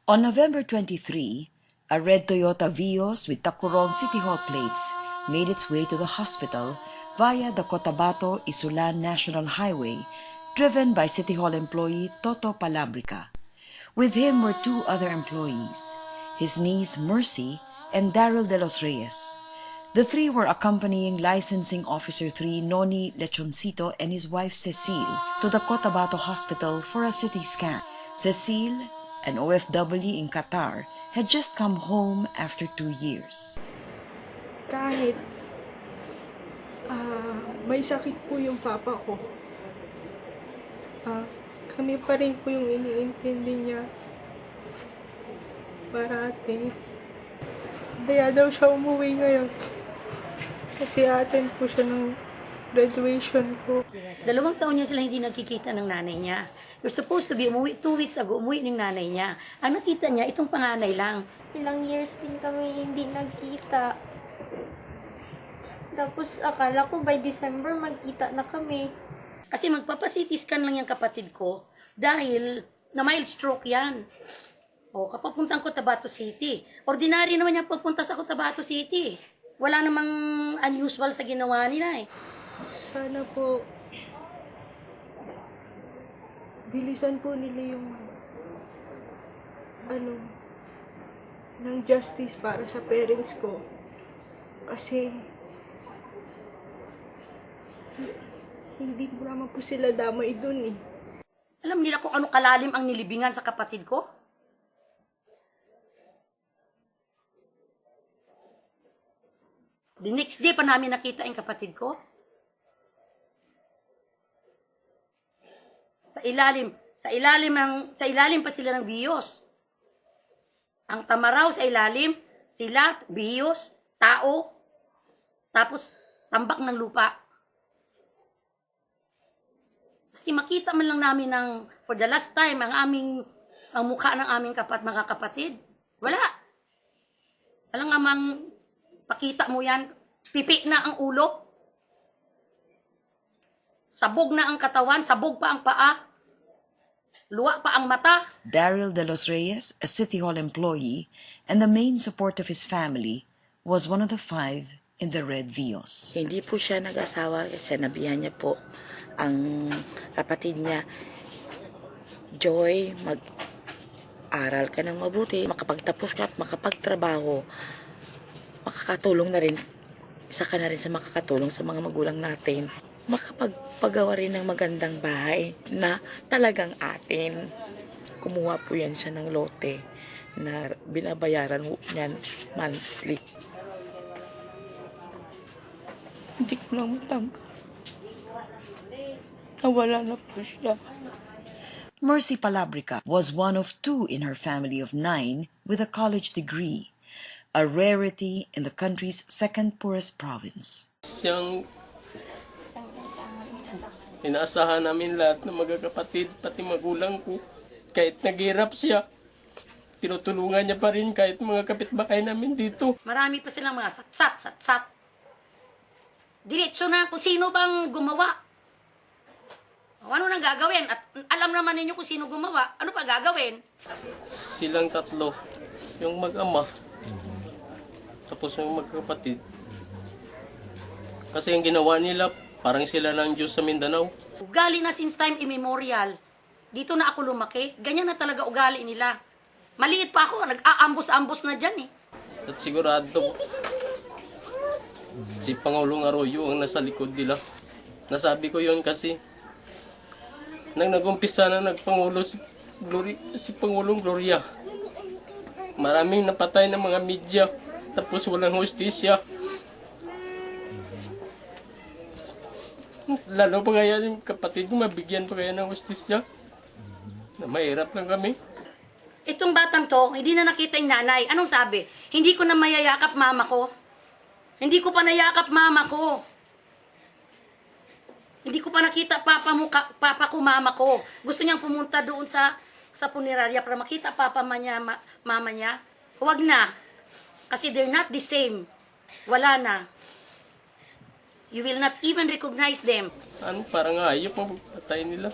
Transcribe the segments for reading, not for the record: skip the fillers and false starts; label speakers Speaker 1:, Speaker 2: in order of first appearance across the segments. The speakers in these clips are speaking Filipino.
Speaker 1: On November 23, a red Toyota Vios with Tacurong City Hall plates made its way to the hospital via the Cotabato-Isulan National Highway, driven by City Hall employee Toto Palabrica. With him were two other employees, his niece Mercy and Daryl De Los Reyes. The three were accompanying Licensing Officer 3 Noni Lechoncito and his wife Cecile to the Cotabato Hospital for a CT scan. Cecile, an OFW in Qatar, had just come home after 2 years.
Speaker 2: Kahit may sakit po yung papa ko, kami pa rin po yung iniintindi niya parati. Kaya daw siya umuwi ngayon kasi attend po siya ng graduation ko.
Speaker 3: 2 taon niya sila hindi nagkikita ng nanay niya. You're supposed to be umuwi 2 weeks ago, umuwi ng nanay niya. Ang nakita niya, itong panganay lang.
Speaker 4: Ilang years din kami hindi nagkita. Tapos akala ko by December magkita na kami.
Speaker 3: Kasi magpapa-CT scan lang yung kapatid ko dahil na mild stroke yan. O, kapag puntang Cotabato City. Ordinary naman yung pagpunta sa Cotabato City. Wala namang unusual sa ginawa nila eh.
Speaker 2: Sana po bilisan po nila yung ng justice para sa parents ko. Kasi hindi po naman po sila damay dun eh.
Speaker 3: Alam nila kung ano kalalim ang nilibingan sa kapatid ko? The next day pa namin nakita yung kapatid ko. Sa ilalim pa sila ng Vios. Ang tamaraw sa ilalim, sila, Vios, tao, tapos tambak ng lupa. Maski makita man lang namin for the last time ang mukha ng aming mga kapatid. Wala. Walang amang pakita mo yan. Pipi na ang ulo. Sabog na ang katawan, sabog pa ang paa. Luwa pa ang mata.
Speaker 1: Daryl De Los Reyes, a City Hall employee and the main support of his family, was one of the 5 in the red Vios.
Speaker 5: Hindi po siya nag-asawa, sinabihan niya po ang kapatid niya, Joy, mag-aral ka ng mabuti, makapagtapos ka at makapagtrabaho, makakatulong na rin, isa ka na rin sa makakatulong sa mga magulang natin, makapagpagawa rin ng magandang bahay na talagang atin. Kumuha po yan siya ng lote na binabayaran niyan monthly. Hindi ko lang matanggap. Nawala na po siya.
Speaker 1: Mercy Palabrica was one of 2 in her family of 9 with a college degree, a rarity in the country's second poorest province.
Speaker 6: Siyang inaasahan namin lahat ng magkakapatid, pati magulang ko. Kahit naghirap siya, tinutulungan niya pa rin kahit mga kapitbahay namin dito.
Speaker 3: Marami pa silang mga satsat. Diretso na kung sino bang gumawa. Ano nang gagawin? At alam naman ninyo kung sino gumawa. Ano pa gagawin?
Speaker 6: Silang 3, yung mag-ama, tapos yung magkakapatid. Kasi yung ginawa nila, parang sila ng Diyos sa Mindanao.
Speaker 3: Ugali na since time immemorial. Dito na ako lumaki. Ganyan na talaga ugali nila. Maliit pa ako, nag-aambos-ambos na dyan eh.
Speaker 6: At sigurado, si Pangulong Arroyo ang nasa likod nila. Nasabi ko yun kasi nang nag-umpisa na nagpangulo si Pangulong Gloria, maraming napatay ng mga media, tapos walang hustisya. Lalo pa kaya yung kapatid ko, mabigyan pa kaya ng hustisya? Na mahirap lang kami.
Speaker 3: Itong batang to, hindi na nakita yung nanay. Anong sabi? Hindi ko na mayayakap mama ko. Hindi ko pa nayakap mama ko. Hindi ko pa nakita papa ko, mama ko. Gusto niyang pumunta doon sa punerarya para makita mama niya. Huwag na. Kasi they're not the same. Wala na. You will not even recognize them.
Speaker 6: Parang ayop mo patay nila.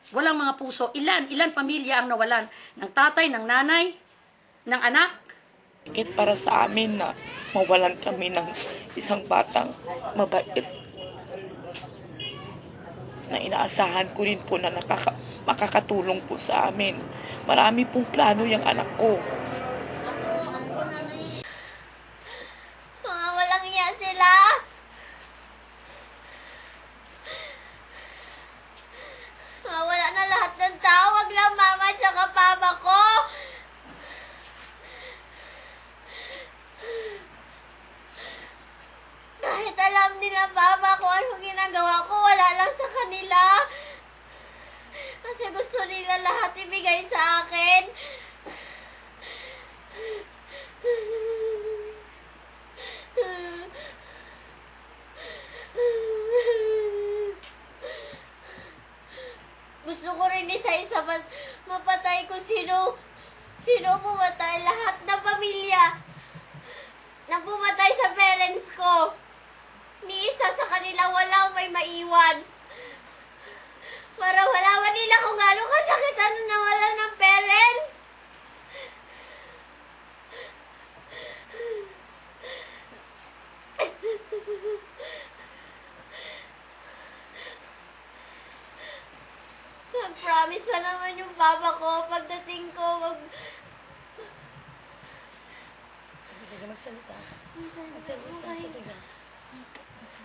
Speaker 3: Walang mga puso. Ilan pamilya ang nawalan? Ng tatay, ng nanay, ng anak?
Speaker 5: Bakit para sa amin na mawalan kami ng isang batang mabait na inaasahan ko rin po na makakatulong po sa amin. Marami pong plano yung anak ko.
Speaker 7: Mga walang iya sila. Wala na lahat ng tawag lang mama at papa ko. Kahit alam nila papa ko anong ginagawa ko, wala lang sa kanila. Kasi gusto nila lahat ibigay sa akin. Gusto ko rin isa-isa mapatay kung sino pumatay. Lahat ng pamilya na pumatay sa parents ko. Ni isa sa kanila walang may maiwan. Para malaman nila kung gaano kasakit ano nawalan ng parents. Nag-promise pa naman yung papa ko pagdating ko
Speaker 3: Sige, magsalita. Magsalita. Sige.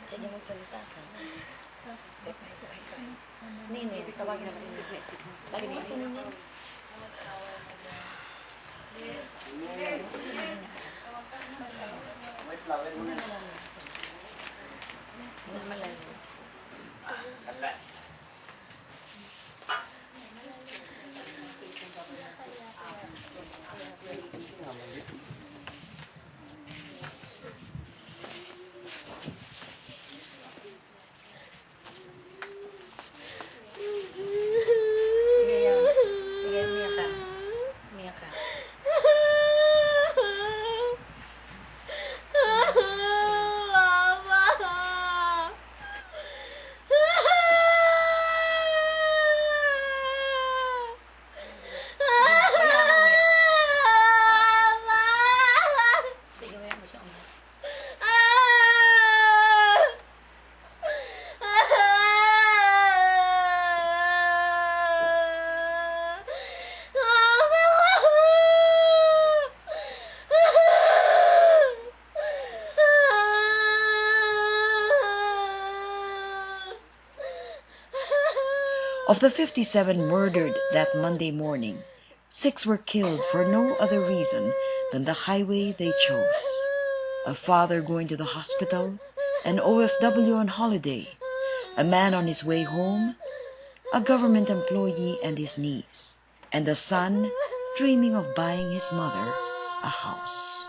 Speaker 3: Sige, magsalita ka. Nini, tawagin ako si Miss. Tawagin ako si Nini. Sige, yan. Sige, umiyak ka. Umiyak ka. Sige, umiyak mo siya. Umiyak.
Speaker 1: Of the 57 murdered that Monday morning, 6 were killed for no other reason than the highway they chose. A father going to the hospital, an OFW on holiday, a man on his way home, a government employee and his niece, and a son dreaming of buying his mother a house.